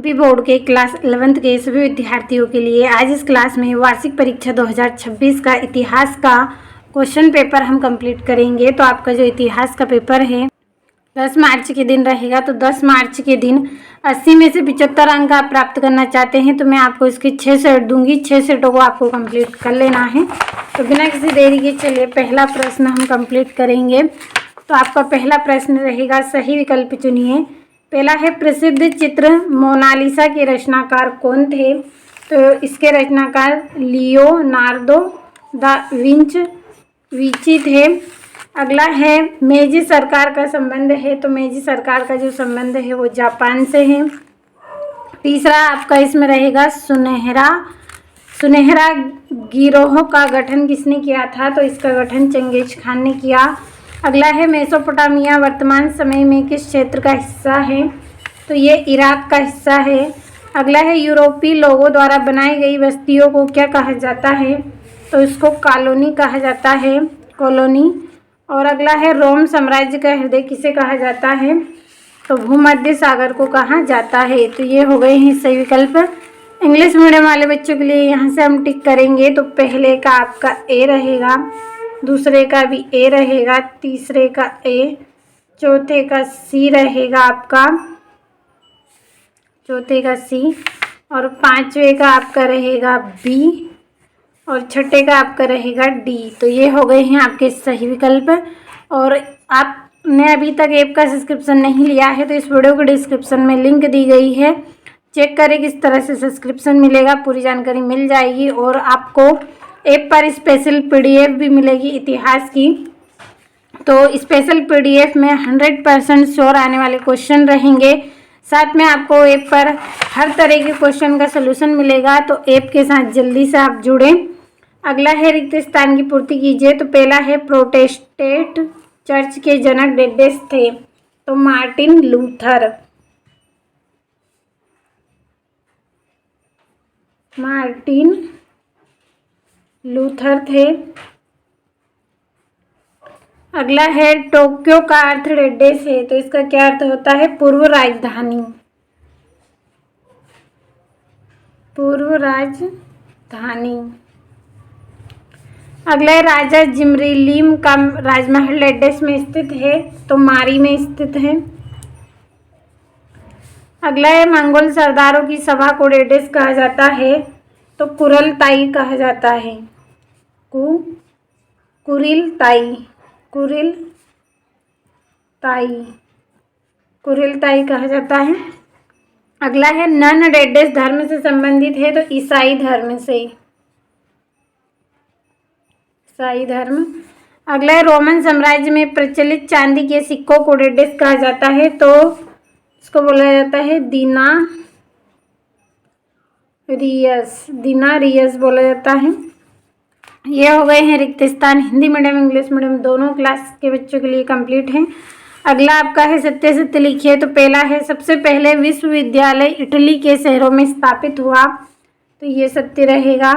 UP board के class 11th के सभी विद्यार्थियों के लिए आज इस क्लास में वार्षिक परीक्षा 2026 का इतिहास का क्वेश्चन पेपर हम कंप्लीट करेंगे। तो आपका जो इतिहास का पेपर है 10 मार्च के दिन रहेगा। तो 10 मार्च के दिन 80 में से 75 अंक आप प्राप्त करना चाहते हैं तो मैं आपको इसके 6 सेट दूंगी। 6 सेटों को आपको कंप्लीट कर लेना है। तो बिना किसी देरी के चलिए पहला प्रश्न हम कंप्लीट करेंगे। तो आपका पहला प्रश्न रहेगा, सही विकल्प चुनिए। पहला है, प्रसिद्ध चित्र मोनालिसा के रचनाकार कौन थे? तो इसके रचनाकार लियोनार्दो दा विंची थे। अगला है, मेजी सरकार का संबंध है। तो मेजी सरकार का जो संबंध है वो जापान से है। तीसरा आपका इसमें रहेगा, सुनहरा गिरोह का गठन किसने किया था? तो इसका गठन चंगेज खान ने किया। अगला है, मेसोपोटामिया वर्तमान समय में किस क्षेत्र का हिस्सा है? तो ये इराक का हिस्सा है। अगला है, यूरोपीय लोगों द्वारा बनाई गई बस्तियों को क्या कहा जाता है? तो इसको कॉलोनी कहा जाता है, कॉलोनी। और अगला है, रोम साम्राज्य का हृदय किसे कहा जाता है? तो भूमध्य सागर को कहा जाता है। तो ये हो गए हैं सही विकल्प। इंग्लिश मीडियम वाले बच्चों के लिए यहाँ से हम टिक करेंगे। तो पहले का आपका ए रहेगा, दूसरे का भी ए रहेगा, तीसरे का ए, चौथे का सी रहेगा आपका, चौथे का सी, और पांचवे का आपका रहेगा बी, और छठे का आपका रहेगा डी। तो ये हो गए हैं आपके सही विकल्प। और आपने अभी तक ऐप का सब्सक्रिप्शन नहीं लिया है तो इस वीडियो के डिस्क्रिप्शन में लिंक दी गई है, चेक करें किस तरह से सब्सक्रिप्शन मिलेगा, पूरी जानकारी मिल जाएगी। और आपको ऐप पर स्पेशल पीडीएफ भी मिलेगी इतिहास की। तो स्पेशल पीडीएफ में 100% श्योर आने वाले क्वेश्चन रहेंगे। साथ में आपको ऐप पर हर तरह के क्वेश्चन का सलूशन मिलेगा। तो ऐप के साथ जल्दी से आप जुड़ें। अगला है, रिक्त स्थान की पूर्ति कीजिए। तो पहला है, प्रोटेस्टेंट चर्च के जनक डेडेस थे? तो मार्टिन लूथर थे। अगला है, टोक्यो का अर्थ डेडेस है। तो इसका क्या अर्थ होता है? पूर्व राजधानी, पूर्व राजधानी। अगला है, राजा जिमरीलीम का राजमहल डेडेस में स्थित है? तो मारी में स्थित है। अगला है, मंगोल सरदारों की सभा को डेडेस कहा जाता है? तो कुरिलताई कहा जाता है, कुरिलताई कहा जाता है। अगला है, नन डेडेस धर्म से संबंधित है? तो ईसाई धर्म से, ईसाई धर्म। अगला है, रोमन साम्राज्य में प्रचलित चांदी के सिक्कों को डेडेस कहा जाता है? तो इसको बोला जाता है दिनारियस बोला जाता है। ये हो गए हैं रिक्त स्थान। हिंदी मीडियम इंग्लिश मीडियम दोनों क्लास के बच्चों के लिए कंप्लीट है। अगला आपका है, सत्य सत्य लिखिए। तो पहला है, सबसे पहले विश्वविद्यालय इटली के शहरों में स्थापित हुआ? तो ये सत्य रहेगा।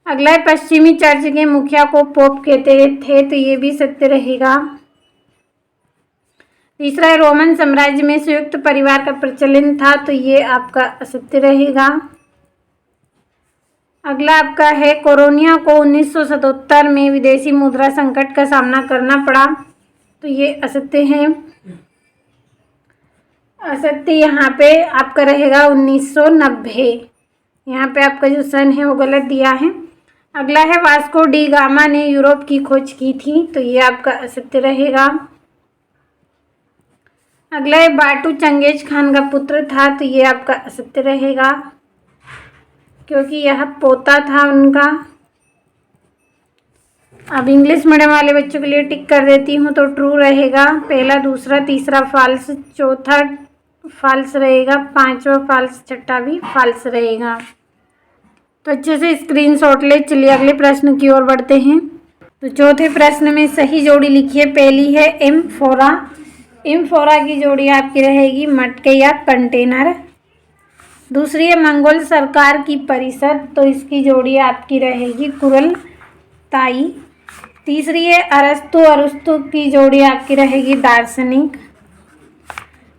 अगला है, पश्चिमी चर्च के मुखिया को पोप कहते थे? तो ये भी सत्य रहेगा। तीसरा है, रोमन साम्राज्य में संयुक्त परिवार का प्रचलन था? तो ये आपका असत्य रहेगा। अगला आपका है, कोरोनिया को 1977 में विदेशी मुद्रा संकट का सामना करना पड़ा? तो ये असत्य है। असत्य यहाँ पे आपका रहेगा 1990। यहाँ पे आपका जो सन है वो गलत दिया है। अगला है, वास्को डी गामा ने यूरोप की खोज की थी? तो ये आपका असत्य रहेगा। अगला है, बाटू चंगेज खान का पुत्र था? तो ये आपका असत्य रहेगा क्योंकि यह पोता था उनका। अब इंग्लिश मीडियम वाले बच्चों के लिए टिक कर देती हूँ। तो ट्रू रहेगा, पहला, दूसरा, तीसरा फॉल्स, चौथा फॉल्स रहेगा, पांचवा फॉल्स, छठा भी फॉल्स रहेगा। तो अच्छे से स्क्रीनशॉट ले। चलिए अगले प्रश्न की ओर बढ़ते हैं। तो चौथे प्रश्न में सही जोड़ी लिखिए। पहली है, एम्फोरा की जोड़ी आपकी रहेगी मटके या कंटेनर। दूसरी है, मंगोल सरकार की परिषद। तो इसकी जोड़ी आपकी रहेगी कुरिलताई। तीसरी है, अरस्तु की जोड़ी आपकी रहेगी दार्शनिक।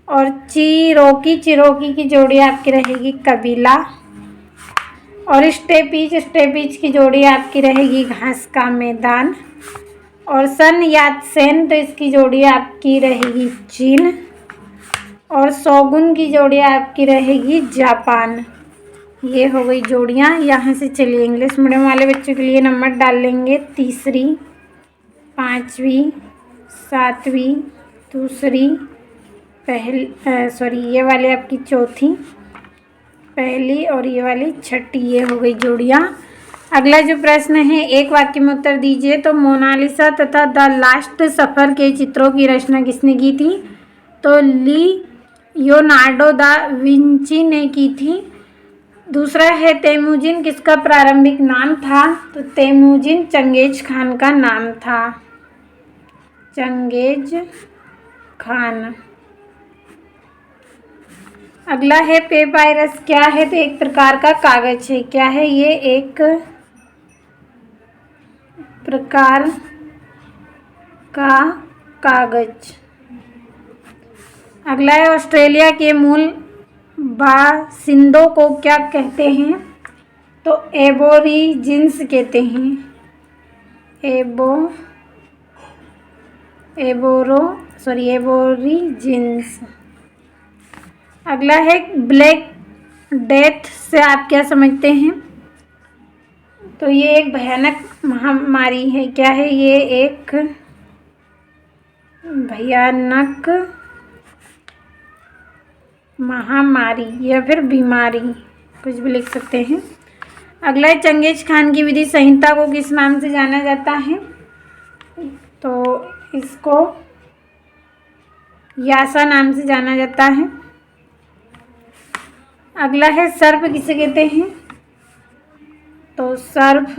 और चिरोकी की जोड़ी आपकी रहेगी कबीला। और स्टेपीज की जोड़ी आपकी रहेगी घास का मैदान। और सन यात सेन तो इसकी जोड़ी आपकी रहेगी चीन। और शोगुन की जोड़ी आपकी रहेगी जापान। ये हो गई जोड़ियाँ। यहाँ से चलिए इंग्लिश मीडियम वाले बच्चों के लिए नंबर डाल लेंगे। तीसरी, पाँचवीं, सातवीं, दूसरी, ये वाली आपकी चौथी, पहली और ये वाली छठी। ये हो गई जोड़ियाँ। अगला जो प्रश्न है, एक वाक्य में उत्तर दीजिए। तो मोनालिसा तथा द लास्ट सफ़र के चित्रों की रचना किसने की थी? तो लियोनार्डो दा विंची ने की थी। दूसरा है तैमूजिन किसका प्रारंभिक नाम था? तो तैमूजिन चंगेज खान का नाम था। Genghis Khan. अगला है पेपायरस क्या है? तो एक प्रकार का कागज है। क्या है ये? एक प्रकार का कागज। अगला है ऑस्ट्रेलिया के मूल बासिंदों को क्या कहते हैं? तो एबोरिजिन्स कहते हैं। एबोरिजिन्स। अगला है ब्लैक डेथ से आप क्या समझते हैं? तो ये एक भयानक महामारी है। क्या है ये? एक भयानक महामारी या फिर बीमारी, कुछ भी लिख सकते हैं। अगला है चंगेज खान की विधि संहिता को किस नाम से जाना जाता है? तो इसको यासा नाम से जाना जाता है। अगला है सर्प किसे कहते हैं? तो सर्प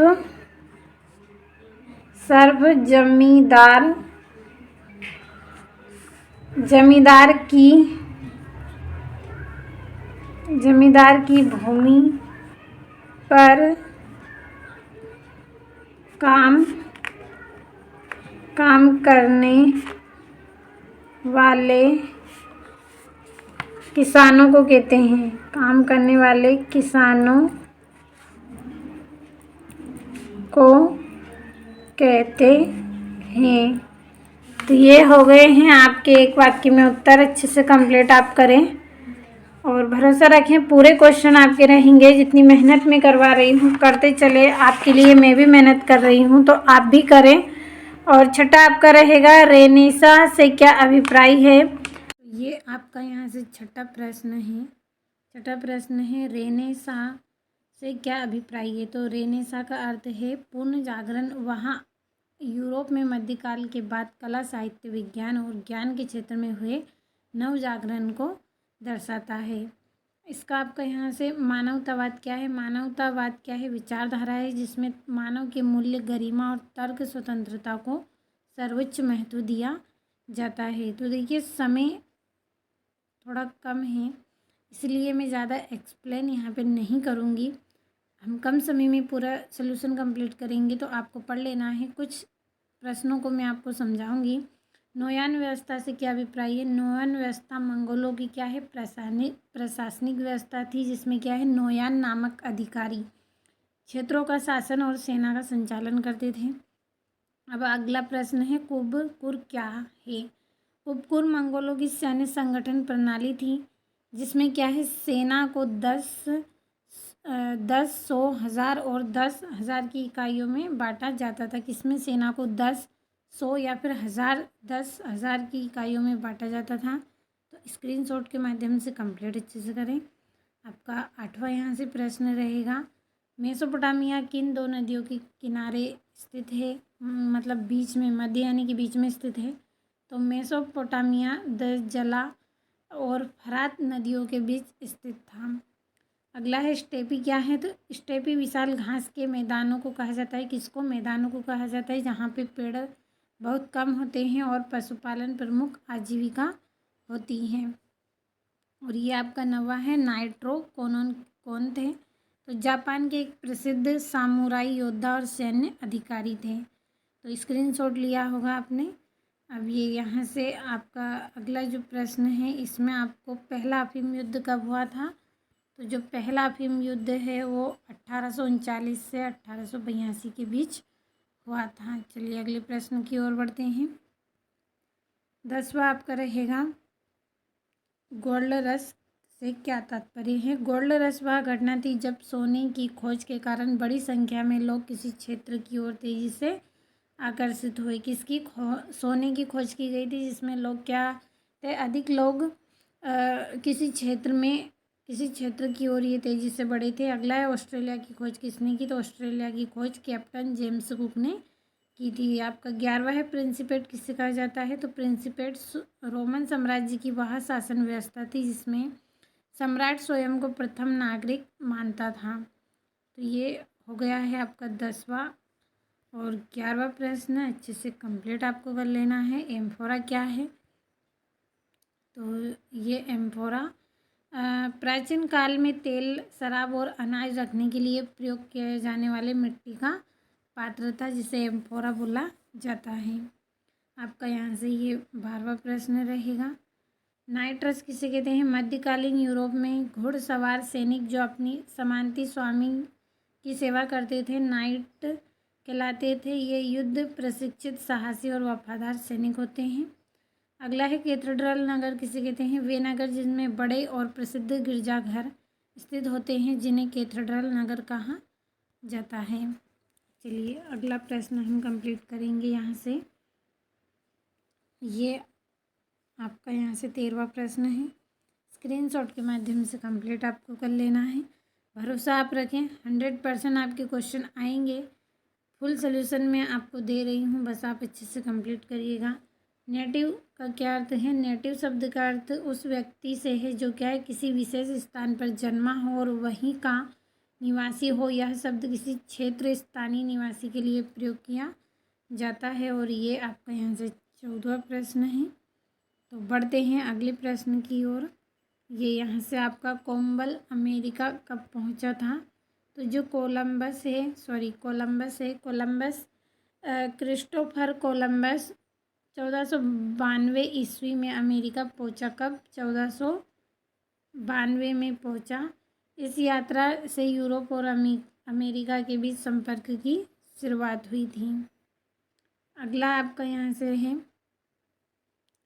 जमींदार की भूमि पर काम करने वाले किसानों को कहते हैं। काम करने वाले किसानों को कहते हैं। तो ये हो गए हैं आपके एक वाक्य में उत्तर। अच्छे से कंप्लीट आप करें और भरोसा रखें पूरे क्वेश्चन आपके रहेंगे। जितनी मेहनत मैं करवा रही हूँ करते चले, आपके लिए मैं भी मेहनत कर रही हूँ, तो आप भी करें। और छठा आपका रहेगा रेनेसा से क्या अभिप्राय है? ये आपका यहाँ से छठा प्रश्न है रेनेसा से क्या अभिप्राय है? तो रेनेसा का अर्थ है पूर्ण जागरण। वहाँ यूरोप में मध्यकाल के बाद कला, साहित्य, विज्ञान और ज्ञान के क्षेत्र में हुए नव जागरण को दर्शाता है। इसका आपका यहाँ से मानवतावाद क्या है? मानवतावाद क्या है? विचारधारा है जिसमें मानव के मूल्य, गरिमा और तर्क स्वतंत्रता को सर्वोच्च महत्व दिया जाता है। तो देखिए समय थोड़ा कम है, इसलिए मैं ज़्यादा एक्सप्लेन यहाँ पे नहीं करूँगी। हम कम समय में पूरा सोल्यूशन कंप्लीट करेंगे, तो आपको पढ़ लेना है। कुछ प्रश्नों को मैं आपको समझाऊंगी। नोयान व्यवस्था से क्या अभिप्राय है? नोयान व्यवस्था मंगोलों की क्या है? प्रशासनिक व्यवस्था थी, जिसमें क्या है नोयान नामक अधिकारी क्षेत्रों का शासन और सेना का संचालन करते थे। अब अगला प्रश्न है कुबकुर क्या है? कुबकुर मंगोलों की सैन्य संगठन प्रणाली थी, जिसमें क्या है सेना को 10, 100, 1000 और 10,000 की इकाइयों में बांटा जाता था। किसमें? सेना को 10, 100 या फिर 1000, 10,000 की इकाइयों में बांटा जाता था। तो स्क्रीनशॉट के माध्यम से कंप्लीट अच्छे से करें। आपका आठवां यहाँ से प्रश्न रहेगा, मेसोपोटामिया किन दो नदियों के किनारे स्थित है? मतलब बीच में, मध्य यानी कि बीच में स्थित है। तो मेसोपोटामिया दजला और फरात नदियों के बीच स्थित था। अगला है स्टेपी क्या है? तो स्टेपी विशाल घास के मैदानों को कहा जाता है। किसको? मैदानों को कहा जाता है जहाँ पे पेड़ बहुत कम होते हैं और पशुपालन प्रमुख आजीविका होती हैं। और ये आपका नवा है नाइट्रो कौन थे? तो जापान के एक प्रसिद्ध सामुराई योद्धा और सैन्य अधिकारी थे। तो स्क्रीनशॉट लिया होगा आपने। अब ये यहाँ से आपका अगला जो प्रश्न है, इसमें आपको पहला अफीम युद्ध कब हुआ था? तो जो पहला अफीम युद्ध है वो 1839 से 1882 के बीच हुआ था। चलिए अगले प्रश्न की ओर बढ़ते हैं। 10वां आपका रहेगा, गोल्ड रश से क्या तात्पर्य है? गोल्ड रश वह घटना थी जब सोने की खोज के कारण बड़ी संख्या में लोग किसी क्षेत्र की ओर तेजी से आकर्षित हुए। किसकी सोने की खोज की गई थी, जिसमें लोग क्या थे, अधिक लोग किसी क्षेत्र की ओर ये तेजी से बढ़े थे। अगला है, ऑस्ट्रेलिया की खोज किसने की? तो ऑस्ट्रेलिया की खोज कैप्टन जेम्स कुक ने की थी। आपका 11वां है, प्रिंसिपेट किसे कहा जाता है? तो प्रिंसिपेट रोमन साम्राज्य की वह शासन व्यवस्था थी जिसमें सम्राट स्वयं को प्रथम नागरिक मानता था। तो ये हो गया है आपका 10वां और 11वां प्रश्न अच्छे से कंप्लीट आपको कर लेना है। एम्फोरा क्या है? तो ये एम्फोरा प्राचीन काल में तेल, शराब और अनाज रखने के लिए प्रयोग किए जाने वाले मिट्टी का पात्र था, जिसे एम्फोरा बोला जाता है। आपका यहाँ से ये 12वां प्रश्न रहेगा। नाइट्रस किसे कहते हैं? मध्यकालीन यूरोप में घुड़सवार सैनिक जो अपनी समांती स्वामी की सेवा करते थे नाइट कहलाते थे। ये युद्ध प्रशिक्षित, साहसी और वफादार सैनिक होते हैं। अगला है, कैथेड्रल नगर किसे कहते हैं? वे नगर जिनमें बड़े और प्रसिद्ध गिरजाघर स्थित होते हैं जिन्हें कैथेड्रल नगर कहा जाता है। चलिए अगला प्रश्न हम कंप्लीट करेंगे यहाँ से। ये आपका यहाँ से 13वां प्रश्न है। स्क्रीनशॉट के माध्यम से कंप्लीट आपको कर लेना है। भरोसा आप रखें, 100% आपके क्वेश्चन आएंगे। फुल सोल्यूशन मैं आपको दे रही हूँ, बस आप अच्छे से कंप्लीट करिएगा। नेटिव का क्या अर्थ है? नेटिव शब्द का अर्थ उस व्यक्ति से है जो क्या है, किसी विशेष स्थान पर जन्मा हो और वहीं का निवासी हो। यह शब्द किसी क्षेत्र स्थानीय निवासी के लिए प्रयोग किया जाता है। और ये आपका यहाँ से 14वां प्रश्न है। तो बढ़ते हैं अगले प्रश्न की ओर। ये यहाँ से आपका कोलंबस अमेरिका कब पहुँचा था? तो जो कोलंबस क्रिस्टोफर कोलंबस 1492 ईस्वी में अमेरिका पहुंचा। कब? 1492 में पहुंचा। इस यात्रा से यूरोप और अमेरिका के बीच संपर्क की शुरुआत हुई थी। अगला आपका यहाँ से है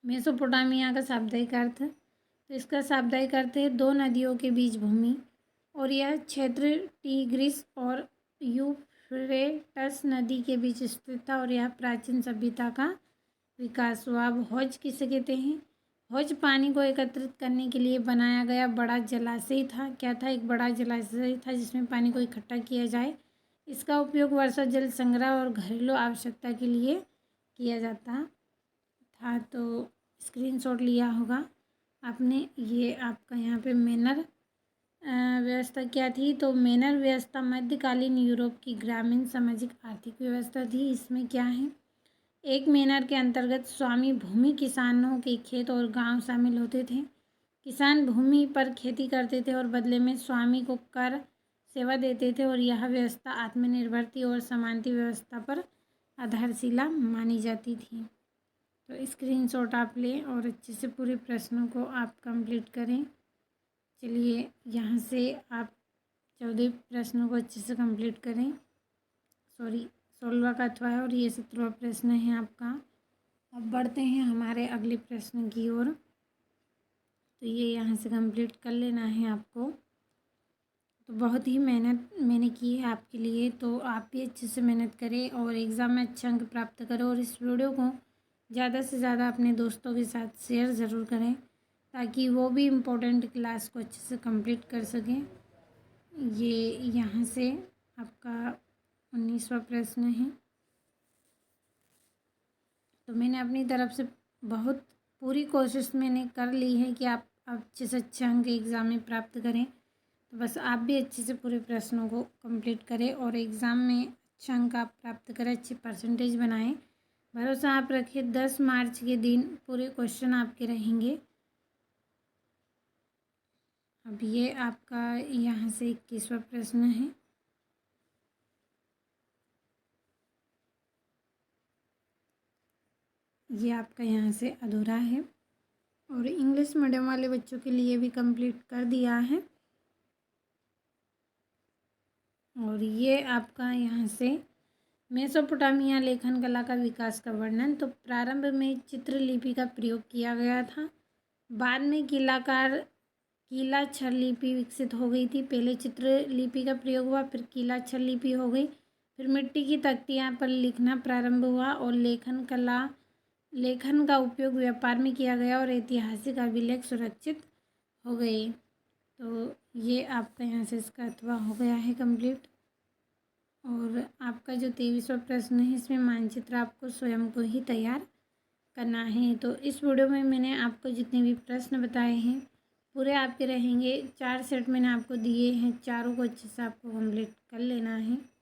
मेसोपोटामिया का शाब्दिक अर्थ। तो इसका शाब्दिक अर्थ है दो नदियों के बीच भूमि, और यह क्षेत्र टिग्रिस और यूफ्रेटस नदी के बीच स्थित था और यह प्राचीन सभ्यता का विकास हुआ। अब हौज किसे कहते हैं? हौज पानी को एकत्रित करने के लिए बनाया गया बड़ा जलाशय था। क्या था? एक बड़ा जलाशय था जिसमें पानी को इकट्ठा किया जाए। इसका उपयोग वर्षा जल संग्रह और घरेलू आवश्यकता के लिए किया जाता था। तो स्क्रीनशॉट लिया होगा आपने। ये आपका यहाँ पे मैनर व्यवस्था क्या थी? तो मैनर व्यवस्था मध्यकालीन यूरोप की ग्रामीण सामाजिक आर्थिक व्यवस्था थी। इसमें क्या है, एक मैनर के अंतर्गत स्वामी भूमि किसानों के खेत और गांव शामिल होते थे। किसान भूमि पर खेती करते थे और बदले में स्वामी को कर सेवा देते थे, और यह व्यवस्था आत्मनिर्भरती और समानती व्यवस्था पर आधारशिला मानी जाती थी। तो स्क्रीनशॉट आप लें और अच्छे से पूरे प्रश्नों को आप कंप्लीट करें। चलिए यहाँ से आप 14 प्रश्नों को अच्छे से कंप्लीट करें। 16वां का अथवा है और ये 17वां प्रश्न है आपका। अब बढ़ते हैं हमारे अगले प्रश्न की ओर। तो ये यहाँ से कंप्लीट कर लेना है आपको। तो बहुत ही मेहनत मैंने की है आपके लिए, तो आप भी अच्छे से मेहनत करें और एग्ज़ाम में अच्छे अंक प्राप्त करें। और इस वीडियो को ज़्यादा से ज़्यादा अपने दोस्तों के साथ शेयर ज़रूर करें ताकि वो भी इम्पोर्टेंट क्लास को अच्छे से कंप्लीट कर सकें। ये यहाँ से आपका 19वां प्रश्न है। तो मैंने अपनी तरफ से बहुत पूरी कोशिश मैंने कर ली है कि आप अच्छे से अच्छे अंक एग्ज़ाम में प्राप्त करें। तो बस आप भी अच्छे से पूरे प्रश्नों को कंप्लीट करें और एग्ज़ाम में अच्छे अंक आप प्राप्त करें, अच्छी परसेंटेज बनाएं। भरोसा आप रखिए, 10 मार्च के दिन पूरे क्वेश्चन आपके रहेंगे। अब ये आपका यहाँ से 21वां प्रश्न है। ये आपका यहाँ से अधूरा है। और इंग्लिश मीडियम वाले बच्चों के लिए भी कंप्लीट कर दिया है। और ये आपका यहाँ से मेसोपोटामिया लेखन कला का विकास का वर्णन। तो प्रारंभ में चित्रलिपि का प्रयोग किया गया था, बाद में कीलाक्षर लिपि विकसित हो गई थी। पहले चित्रलिपि का प्रयोग हुआ, फिर कीलाक्षर लिपि हो गई, फिर मिट्टी की तख्तियाँ पर लिखना प्रारंभ हुआ और लेखन का उपयोग व्यापार में किया गया और ऐतिहासिक अभिलेख सुरक्षित हो गए। तो ये आपका यहाँ से इसका अथवा हो गया है कंप्लीट। और आपका जो 23वां प्रश्न है, इसमें मानचित्र आपको स्वयं को ही तैयार करना है। तो इस वीडियो में मैंने आपको जितने भी प्रश्न बताए हैं पूरे आपके रहेंगे। 4 सेट मैंने आपको दिए हैं, चारों को अच्छे से आपको कंप्लीट कर लेना है।